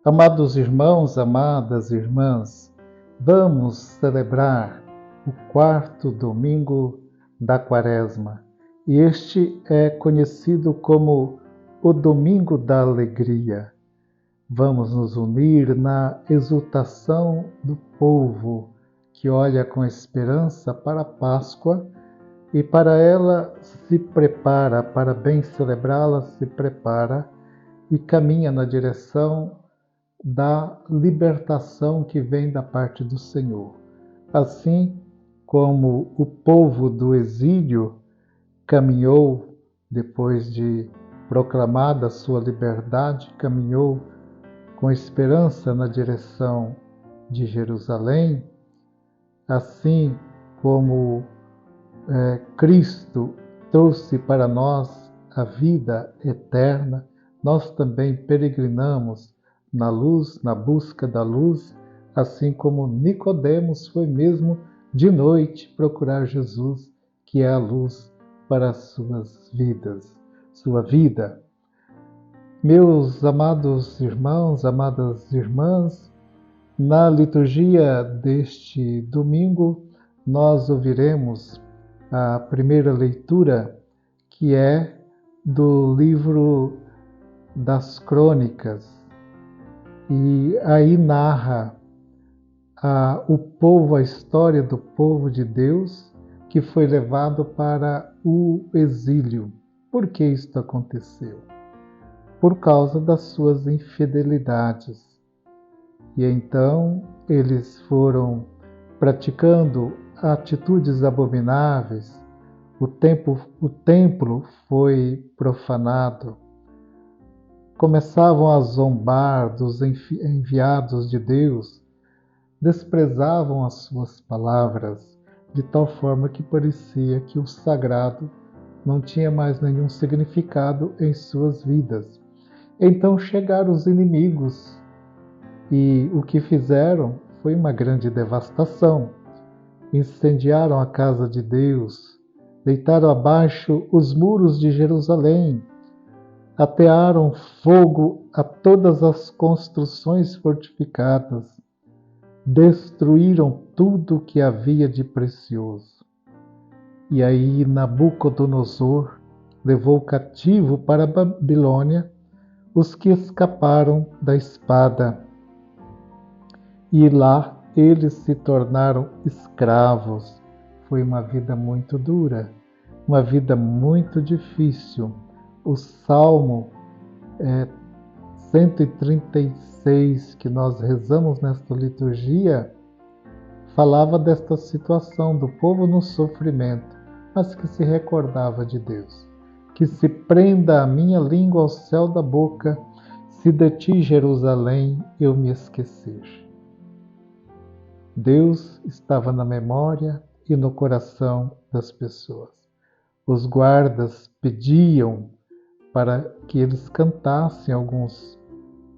Amados irmãos, amadas irmãs, vamos celebrar o quarto domingo da Quaresma. E este é conhecido como o Domingo da Alegria. Vamos nos unir na exultação do povo que olha com esperança para a Páscoa e para ela se prepara, para bem celebrá-la, se prepara e caminha na direção da libertação que vem da parte do Senhor. Assim como o povo do exílio caminhou, depois de proclamada a sua liberdade, caminhou com esperança na direção de Jerusalém, assim como Cristo trouxe para nós a vida eterna, nós também peregrinamos na luz, na busca da luz, assim como Nicodemos foi mesmo de noite procurar Jesus, que é a luz para as suas vidas, sua vida. Meus amados irmãos, amadas irmãs, na liturgia deste domingo, nós ouviremos a primeira leitura, que é do livro das Crônicas, e aí narra o povo, a história do povo de Deus que foi levado para o exílio. Por que isto aconteceu? Por causa das suas infidelidades. E então eles foram praticando atitudes abomináveis, o templo foi profanado, começavam a zombar dos enviados de Deus, desprezavam as suas palavras, de tal forma que parecia que o sagrado não tinha mais nenhum significado em suas vidas. Então chegaram os inimigos e o que fizeram foi uma grande devastação. Incendiaram a casa de Deus, deitaram abaixo os muros de Jerusalém, atearam fogo a todas as construções fortificadas, destruíram tudo que havia de precioso. E aí Nabucodonosor levou cativo para a Babilônia os que escaparam da espada. E lá eles se tornaram escravos. Foi uma vida muito dura, uma vida muito difícil. O Salmo 136, que nós rezamos nesta liturgia, falava desta situação do povo no sofrimento, mas que se recordava de Deus. Que se prenda a minha língua ao céu da boca, se de ti, Jerusalém, eu me esquecer. Deus estava na memória e no coração das pessoas. Os guardas pediam para que eles cantassem alguns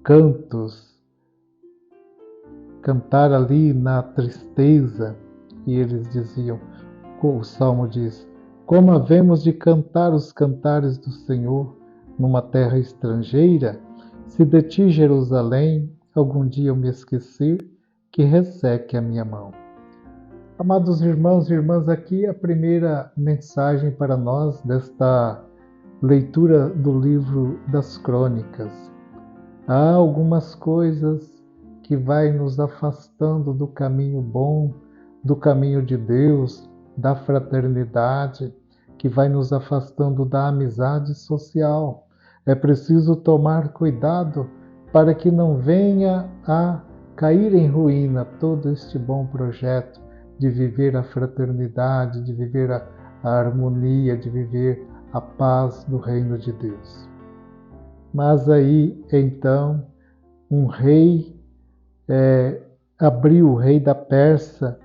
cantos, cantar ali na tristeza, e eles diziam, o Salmo diz, como havemos de cantar os cantares do Senhor numa terra estrangeira, se de ti, Jerusalém, algum dia eu me esquecer, que resseque a minha mão. Amados irmãos e irmãs, aqui a primeira mensagem para nós desta leitura do livro das Crônicas. Há algumas coisas que vai nos afastando do caminho bom, do caminho de Deus, da fraternidade, que vai nos afastando da amizade social. É preciso tomar cuidado para que não venha a cair em ruína todo este bom projeto de viver a fraternidade, de viver a harmonia, de viver a paz do reino de Deus. Mas aí, então, um rei abriu, o rei da Pérsia,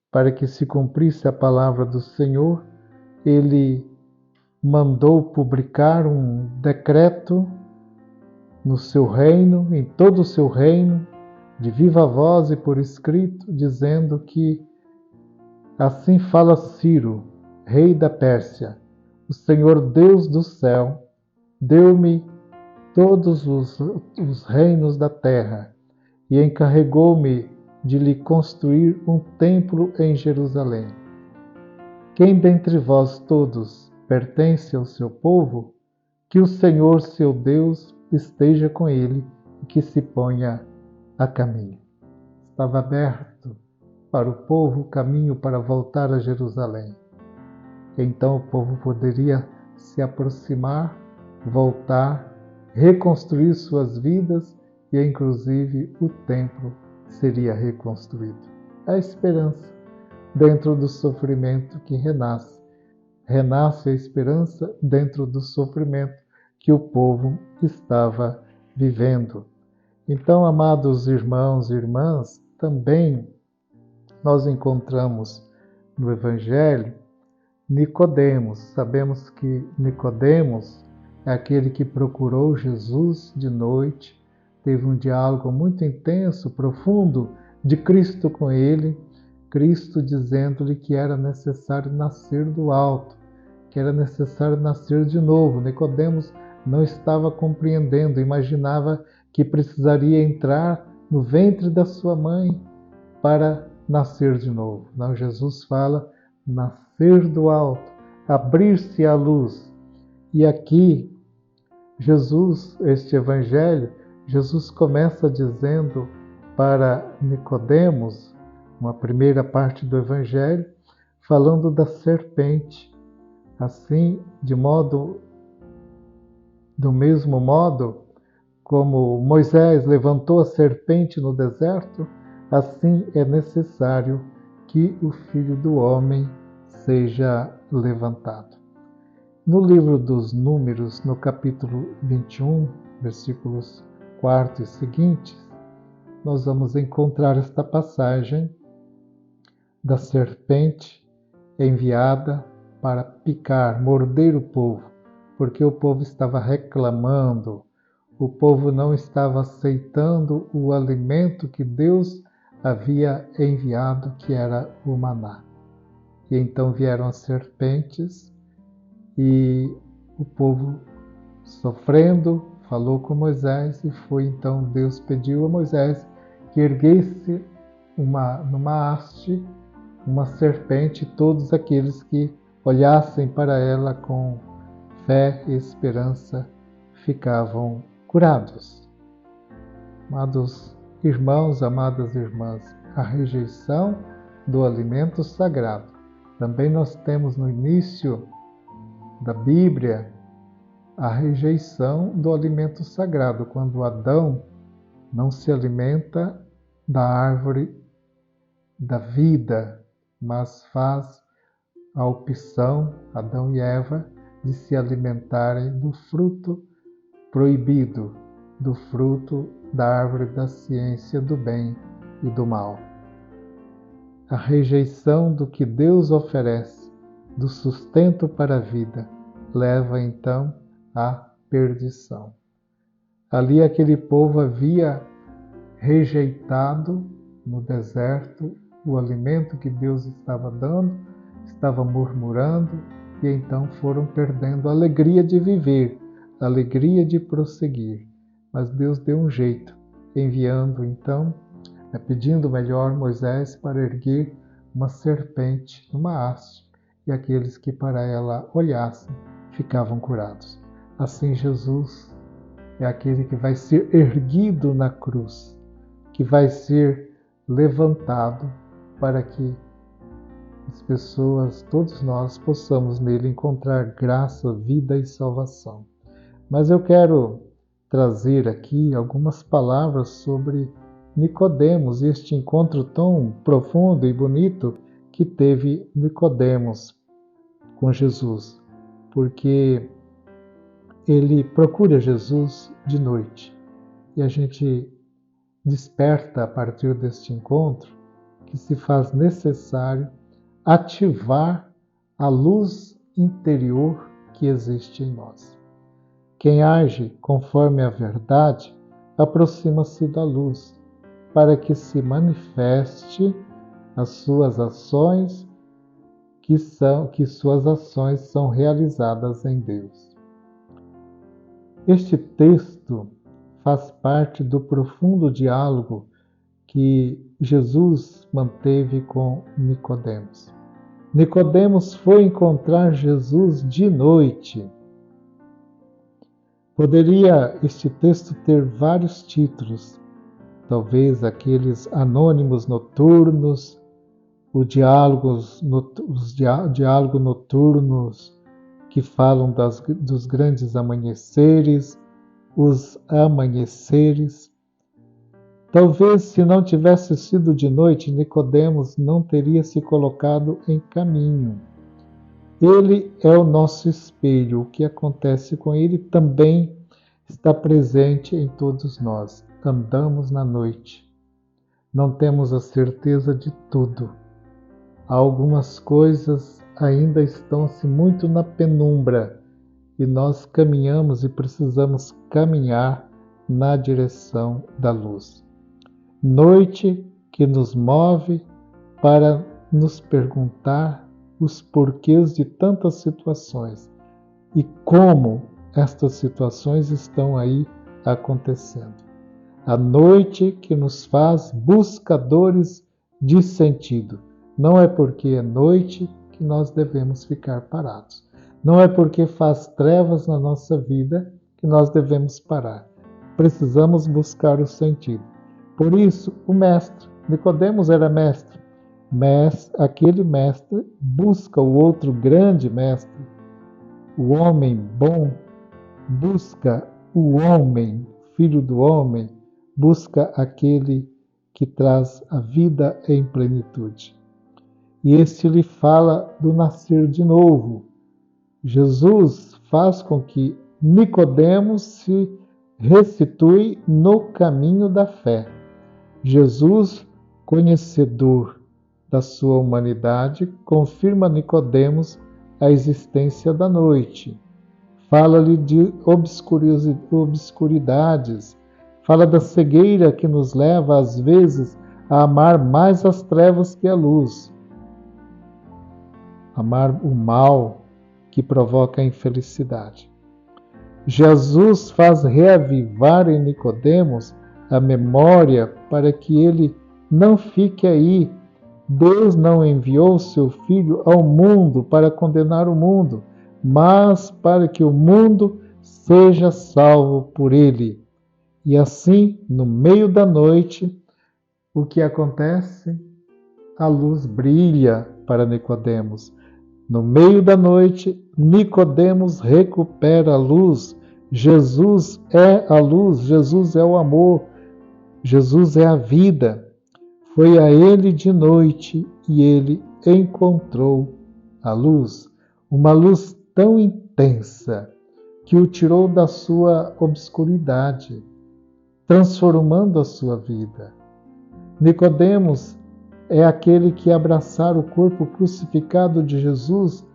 para que se cumprisse a palavra do Senhor, ele mandou publicar um decreto no seu reino, em todo o seu reino, de viva voz e por escrito, dizendo que assim fala Ciro, rei da Pérsia, o Senhor Deus do céu, deu-me todos os reinos da terra e encarregou-me de lhe construir um templo em Jerusalém. Quem dentre vós todos pertence ao seu povo, que o Senhor seu Deus esteja com ele e que se ponha a caminho. Estava aberto para o povo o caminho para voltar a Jerusalém. Então o povo poderia se aproximar, voltar, reconstruir suas vidas e inclusive o templo seria reconstruído. A esperança dentro do sofrimento que renasce. Renasce a esperança dentro do sofrimento que o povo estava vivendo. Então, amados irmãos e irmãs, também nós encontramos no Evangelho Nicodemos. Sabemos que Nicodemos é aquele que procurou Jesus de noite, teve um diálogo muito intenso, profundo de Cristo com ele, Cristo dizendo-lhe que era necessário nascer do alto, que era necessário nascer de novo. Nicodemos não estava compreendendo, imaginava que precisaria entrar no ventre da sua mãe para nascer de novo. Não, Jesus fala nascer do alto, abrir-se à luz. E aqui, Jesus, este evangelho, Jesus começa dizendo para Nicodemos, uma primeira parte do evangelho, falando da serpente. Assim, do mesmo modo como Moisés levantou a serpente no deserto, assim é necessário que o Filho do Homem seja levantado. No livro dos Números, no capítulo 21, versículos 4 e seguintes, nós vamos encontrar esta passagem da serpente enviada para picar, morder o povo, porque o povo estava reclamando, o povo não estava aceitando o alimento que Deus havia enviado, que era o maná. E então vieram as serpentes e o povo sofrendo falou com Moisés e foi então Deus pediu a Moisés que erguesse numa haste uma serpente, todos aqueles que olhassem para ela com fé e esperança ficavam curados. Amados irmãos, amadas irmãs, a rejeição do alimento sagrado. Também nós temos no início da Bíblia a rejeição do alimento sagrado, quando Adão não se alimenta da árvore da vida, mas faz a opção, Adão e Eva, de se alimentarem do fruto proibido, do fruto da árvore da ciência do bem e do mal. A rejeição do que Deus oferece, do sustento para a vida, leva então à perdição. Ali aquele povo havia rejeitado no deserto o alimento que Deus estava dando, estava murmurando e então foram perdendo a alegria de viver, a alegria de prosseguir. Mas Deus deu um jeito, enviando então, pedindo melhor Moisés para erguer uma serpente numa haste, e aqueles que para ela olhassem ficavam curados. Assim Jesus é aquele que vai ser erguido na cruz, que vai ser levantado para que as pessoas, todos nós, possamos nele encontrar graça, vida e salvação. Mas eu quero trazer aqui algumas palavras sobre Nicodemos, este encontro tão profundo e bonito que teve Nicodemos com Jesus, porque ele procura Jesus de noite e a gente desperta a partir deste encontro que se faz necessário ativar a luz interior que existe em nós. Quem age conforme a verdade aproxima-se da luz, para que se manifeste as suas ações, que suas ações são realizadas em Deus. Este texto faz parte do profundo diálogo que Jesus manteve com Nicodemos. Nicodemos foi encontrar Jesus de noite. Poderia este texto ter vários títulos, talvez aqueles anônimos noturnos, os diálogos noturnos que falam dos grandes amanheceres, os amanheceres. Talvez, se não tivesse sido de noite, Nicodemos não teria se colocado em caminho. Ele é o nosso espelho. O que acontece com ele também está presente em todos nós. Andamos na noite. Não temos a certeza de tudo. Algumas coisas ainda estão-se muito na penumbra e nós caminhamos e precisamos caminhar na direção da luz. Noite que nos move para nos perguntar os porquês de tantas situações e como estas situações estão aí acontecendo. A noite que nos faz buscadores de sentido. Não é porque é noite que nós devemos ficar parados. Não é porque faz trevas na nossa vida que nós devemos parar. Precisamos buscar o sentido. Por isso, o mestre, Nicodemos era mestre. Aquele mestre busca o outro grande mestre. O homem bom busca o homem, filho do homem, busca aquele que traz a vida em plenitude. E este lhe fala do nascer de novo. Jesus faz com que Nicodemos se restitui no caminho da fé. Jesus, conhecedor da sua humanidade, confirma a Nicodemos a existência da noite. Fala-lhe de obscuridades, fala da cegueira que nos leva, às vezes, a amar mais as trevas que a luz. Amar o mal que provoca a infelicidade. Jesus faz reavivar em Nicodemos a memória para que ele não fique aí. Deus não enviou seu Filho ao mundo para condenar o mundo, mas para que o mundo seja salvo por ele. E assim, no meio da noite, o que acontece? A luz brilha para Nicodemos. No meio da noite, Nicodemos recupera a luz. Jesus é a luz, Jesus é o amor, Jesus é a vida. Foi a ele de noite e ele encontrou a luz, uma luz tão intensa que o tirou da sua obscuridade, transformando a sua vida. Nicodemos é aquele que abraçar o corpo crucificado de Jesus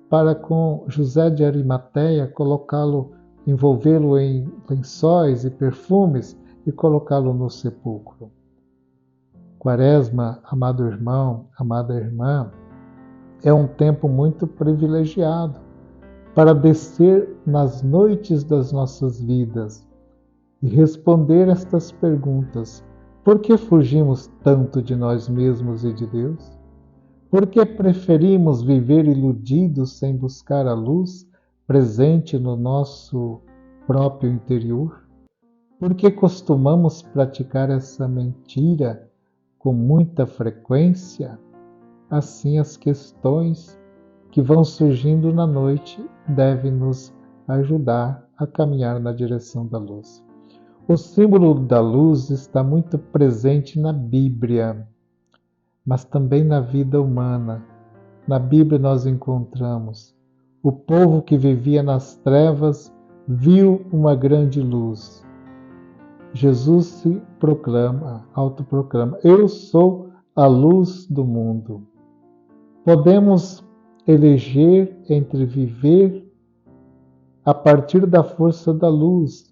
para, com José de Arimateia, colocá-lo, envolvê-lo em lençóis e perfumes e colocá-lo no sepulcro. Quaresma, amado irmão, amada irmã, é um tempo muito privilegiado para descer nas noites das nossas vidas e responder estas perguntas. Por que fugimos tanto de nós mesmos e de Deus? Por que preferimos viver iludidos sem buscar a luz presente no nosso próprio interior? Por que costumamos praticar essa mentira com muita frequência? Assim, as questões que vão surgindo na noite devem nos ajudar a caminhar na direção da luz. O símbolo da luz está muito presente na Bíblia, mas também na vida humana. Na Bíblia nós encontramos o povo que vivia nas trevas viu uma grande luz. Jesus se autoproclama, eu sou a luz do mundo. Podemos eleger entre viver a partir da força da luz,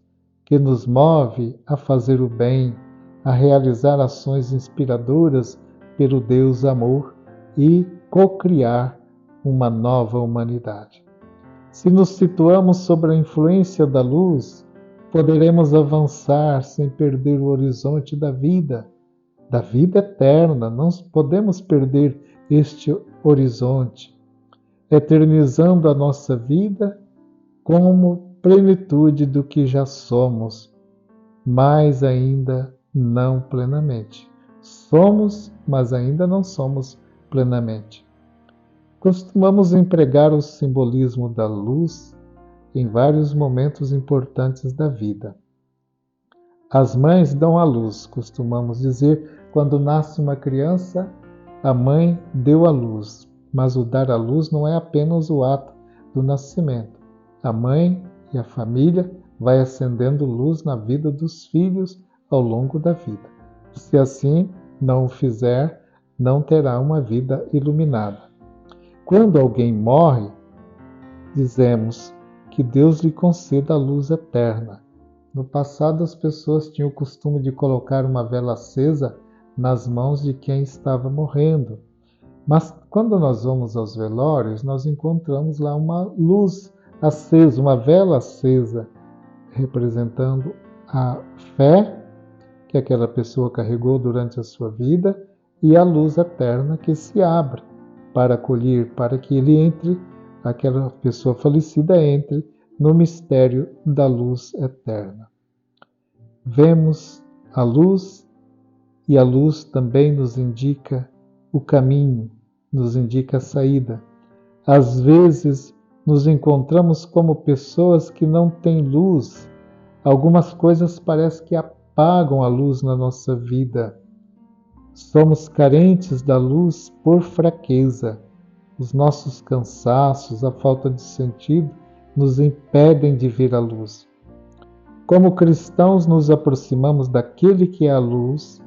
que nos move a fazer o bem, a realizar ações inspiradoras pelo Deus amor e co-criar uma nova humanidade. Se nos situamos sob a influência da luz, poderemos avançar sem perder o horizonte da vida eterna. Não podemos perder este horizonte, eternizando a nossa vida como plenitude do que já somos, mas ainda não plenamente. Somos, mas ainda não somos plenamente. Costumamos empregar o simbolismo da luz em vários momentos importantes da vida. As mães dão à luz, costumamos dizer, quando nasce uma criança, a mãe deu à luz, mas o dar à luz não é apenas o ato do nascimento. A mãe e a família vai acendendo luz na vida dos filhos ao longo da vida. Se assim não o fizer, não terá uma vida iluminada. Quando alguém morre, dizemos que Deus lhe conceda a luz eterna. No passado, as pessoas tinham o costume de colocar uma vela acesa nas mãos de quem estava morrendo. Mas quando nós vamos aos velórios, nós encontramos lá uma luz acesa, uma vela acesa, representando a fé que aquela pessoa carregou durante a sua vida e a luz eterna que se abre para acolher, para que ele entre, aquela pessoa falecida entre no mistério da luz eterna. Vemos a luz e a luz também nos indica o caminho, nos indica a saída. Às vezes nos encontramos como pessoas que não têm luz. Algumas coisas parecem que apagam a luz na nossa vida. Somos carentes da luz por fraqueza. Os nossos cansaços, a falta de sentido, nos impedem de ver a luz. Como cristãos, nos aproximamos daquele que é a luz,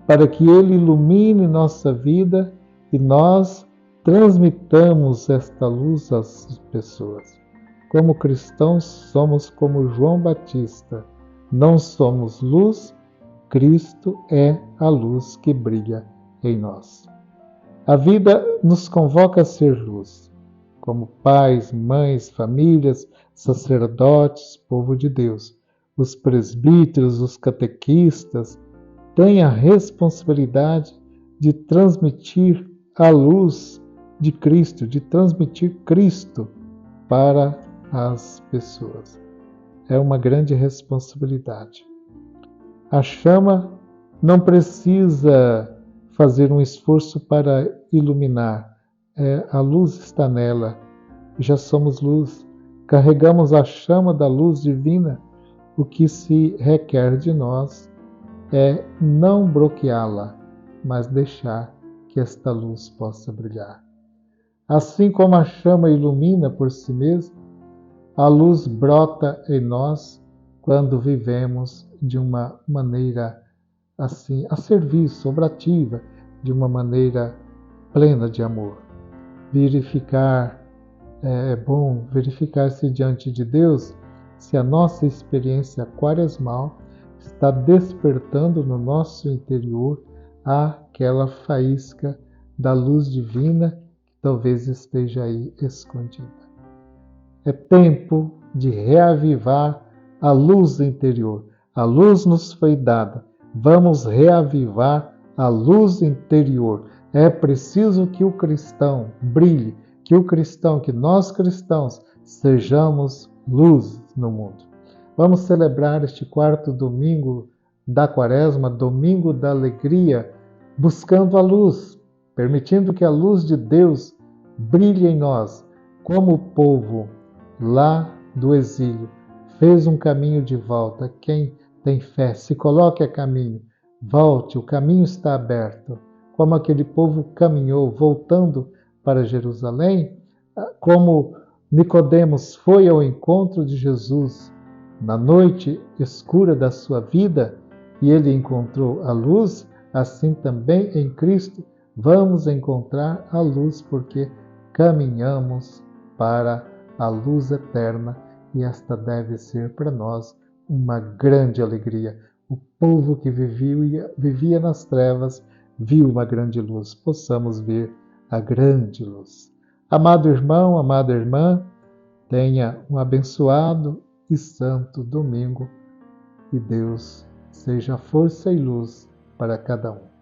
para que ele ilumine nossa vida e nós transmitamos esta luz às pessoas. Como cristãos, somos como João Batista. Não somos luz, Cristo é a luz que brilha em nós. A vida nos convoca a ser luz, como pais, mães, famílias, sacerdotes, povo de Deus. Os presbíteros, os catequistas têm a responsabilidade de transmitir a luz de Cristo, de transmitir Cristo para as pessoas. É uma grande responsabilidade. A chama não precisa fazer um esforço para iluminar. A luz está nela. Já somos luz. Carregamos a chama da luz divina. O que se requer de nós é não bloqueá-la, mas deixar que esta luz possa brilhar. Assim como a chama ilumina por si mesma, a luz brota em nós quando vivemos de uma maneira assim, a serviço, obrativa, de uma maneira plena de amor. É bom verificar-se diante de Deus se a nossa experiência quaresmal está despertando no nosso interior aquela faísca da luz divina que talvez esteja aí escondida. É tempo de reavivar a luz interior. A luz nos foi dada. Vamos reavivar a luz interior. É preciso que o cristão brilhe, que nós cristãos sejamos luz no mundo. Vamos celebrar este quarto domingo da Quaresma, domingo da alegria, buscando a luz, permitindo que a luz de Deus brilhe em nós, como o povo lá do exílio fez um caminho de volta. Quem tem fé, se coloque a caminho, volte, o caminho está aberto. Como aquele povo caminhou, voltando para Jerusalém, como Nicodemos foi ao encontro de Jesus na noite escura da sua vida e ele encontrou a luz, assim também em Cristo vamos encontrar a luz, porque caminhamos para a luz eterna, e esta deve ser para nós uma grande alegria. O povo que vivia nas trevas viu uma grande luz. Possamos ver a grande luz. Amado irmão, amada irmã, Tenha um abençoado e santo domingo e Deus seja força e luz para cada um.